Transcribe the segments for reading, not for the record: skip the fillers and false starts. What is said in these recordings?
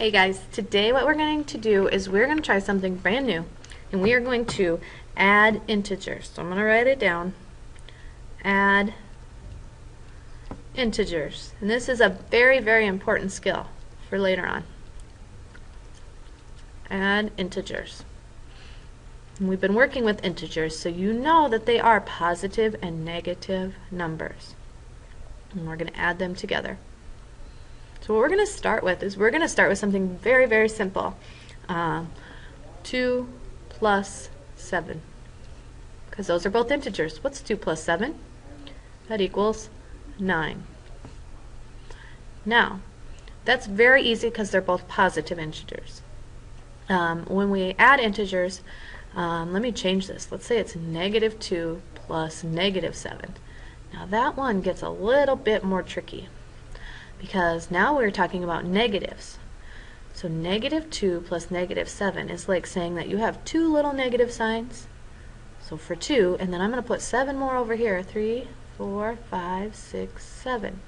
Hey guys, today what we're going to do is we're going to try something brand new, and we are going to add integers. So I'm going to write it down. Add integers. And this is a very, very important skill for later on. Add integers. And we've been working with integers, so you know that they are positive and negative numbers. And we're going to add them together. So what we're going to start with is we're going to start with something very, very simple. 2 plus 7. Because those are both integers. What's 2 plus 7? That equals 9. Now, that's very easy because they're both positive integers. When we add integers, let me change this. Let's say it's negative 2 plus negative 7. Now that one gets a little bit more tricky, because now we're talking about negatives. So negative 2 plus negative 7 is like saying that you have two little negative signs. So for 2, and then I'm going to put 7 more over here. 3, 4, 5, 6, 7.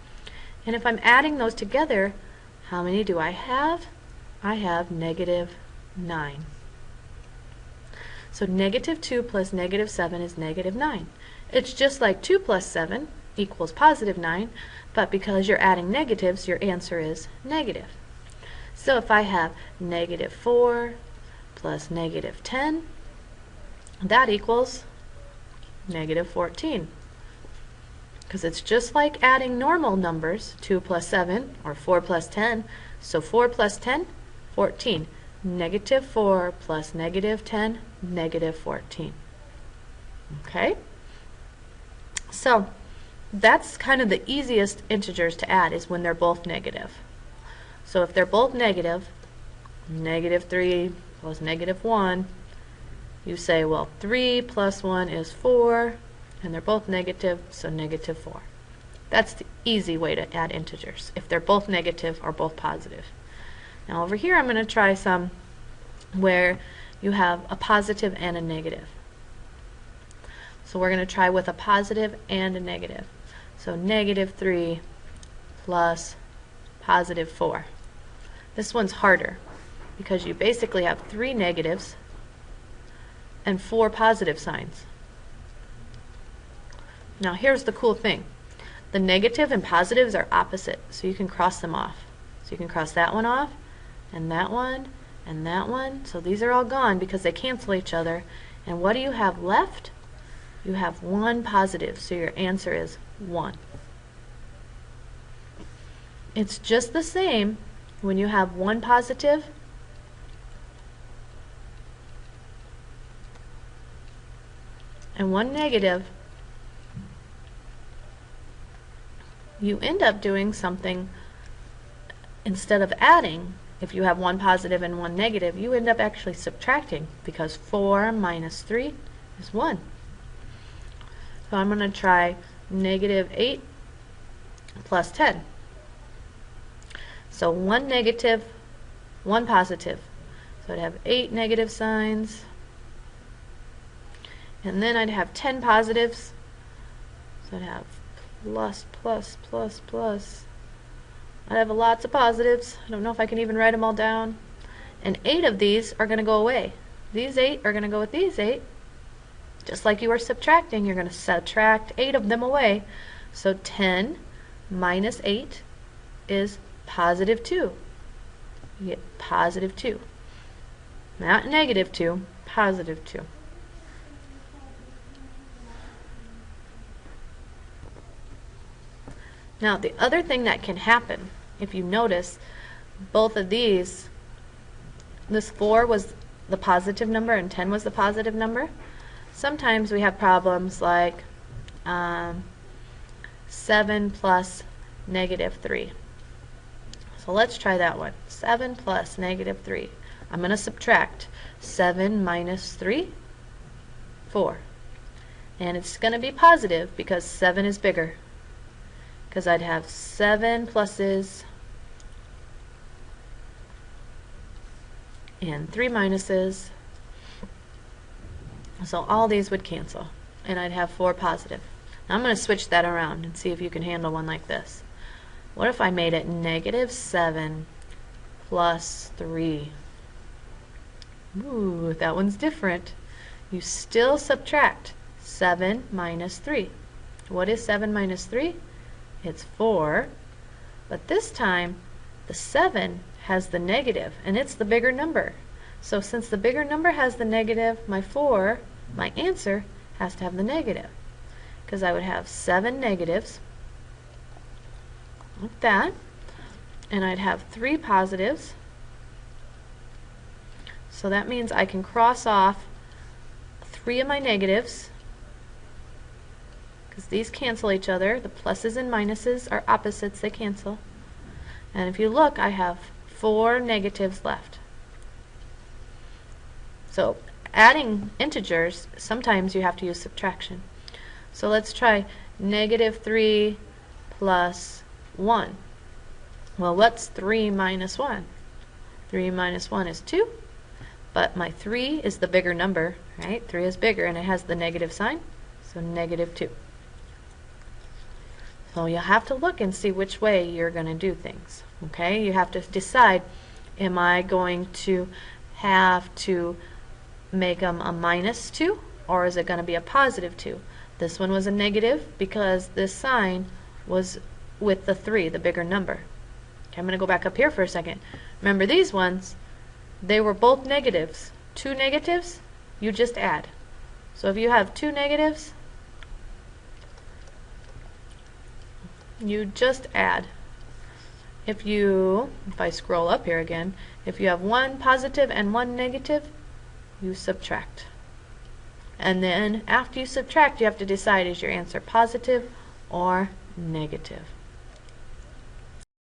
And if I'm adding those together, how many do I have? I have negative 9. So negative 2 plus negative 7 is negative 9. It's just like 2 plus 7 equals positive 9, but because you're adding negatives, your answer is negative. So if I have negative 4 plus negative 10, that equals negative 14. Because it's just like adding normal numbers, 2 plus 7 or 4 plus 10. So 4 plus 10, 14. Negative 4 plus negative 10, negative 14. Okay? So that's kind of the easiest integers to add, is when they're both negative. So if they're both negative, negative 3 plus negative 1, you say, well, 3 plus 1 is 4, and they're both negative, so negative 4. That's the easy way to add integers, if they're both negative or both positive. Now over here I'm going to try some where you have a positive and a negative. So we're going to try with a positive and a negative. So negative 3 plus positive 4. This one's harder because you basically have 3 negatives and 4 positive signs. Now here's the cool thing. The negative and positives are opposite, so you can cross them off. So you can cross that one off, and that one, and that one. So these are all gone because they cancel each other. And what do you have left? You have 1 positive, so your answer is 1. It's just the same when you have 1 positive and 1 negative. You end up doing something, instead of adding, if you have 1 positive and 1 negative, you end up actually subtracting, because 4 minus 3 is 1. So I'm going to try negative 8 plus 10. So 1 negative, 1 positive. So I'd have 8 negative signs. And then I'd have 10 positives. So I'd have plus, plus, plus, plus. I'd have lots of positives. I don't know if I can even write them all down. And 8 of these are going to go away. These 8 are going to go with these 8. Just like you were subtracting, you're going to subtract 8 of them away. So 10 minus 8 is positive 2. You get positive 2. Not negative 2, positive 2. Now the other thing that can happen, if you notice, both of these, this 4 was the positive number and 10 was the positive number. Sometimes we have problems like 7 plus negative 3. So let's try that one. 7 plus negative 3. I'm going to subtract 7 minus 3, 4. And it's going to be positive because 7 is bigger. Because I'd have 7 pluses and 3 minuses. So all these would cancel, and I'd have 4 positive. Now I'm going to switch that around and see if you can handle one like this. What if I made it negative 7 plus 3. Ooh, that one's different. You still subtract 7 minus 3. What is 7 minus 3? It's 4. But this time, the 7 has the negative, and it's the bigger number. So since the bigger number has the negative, my answer, has to have the negative. Because I would have 7 negatives, like that, and I'd have 3 positives. So that means I can cross off 3 of my negatives, because these cancel each other. The pluses and minuses are opposites, they cancel. And if you look, I have 4 negatives left. So adding integers, sometimes you have to use subtraction. So let's try negative 3 plus 1. Well, what's 3 minus 1? 3 minus 1 is 2, but my 3 is the bigger number, right? 3 is bigger, and it has the negative sign, so negative 2. So you'll have to look and see which way you're going to do things. Okay, you have to decide, am I going to have to make them a minus 2, or is it going to be a positive 2? This one was a negative because this sign was with the 3, the bigger number. Okay, I'm going to go back up here for a second. Remember these ones, they were both negatives. 2 negatives, you just add. So if you have 2 negatives, you just add. If I scroll up here again, if you have 1 positive and 1 negative, you subtract. And then after you subtract, you have to decide, is your answer positive or negative?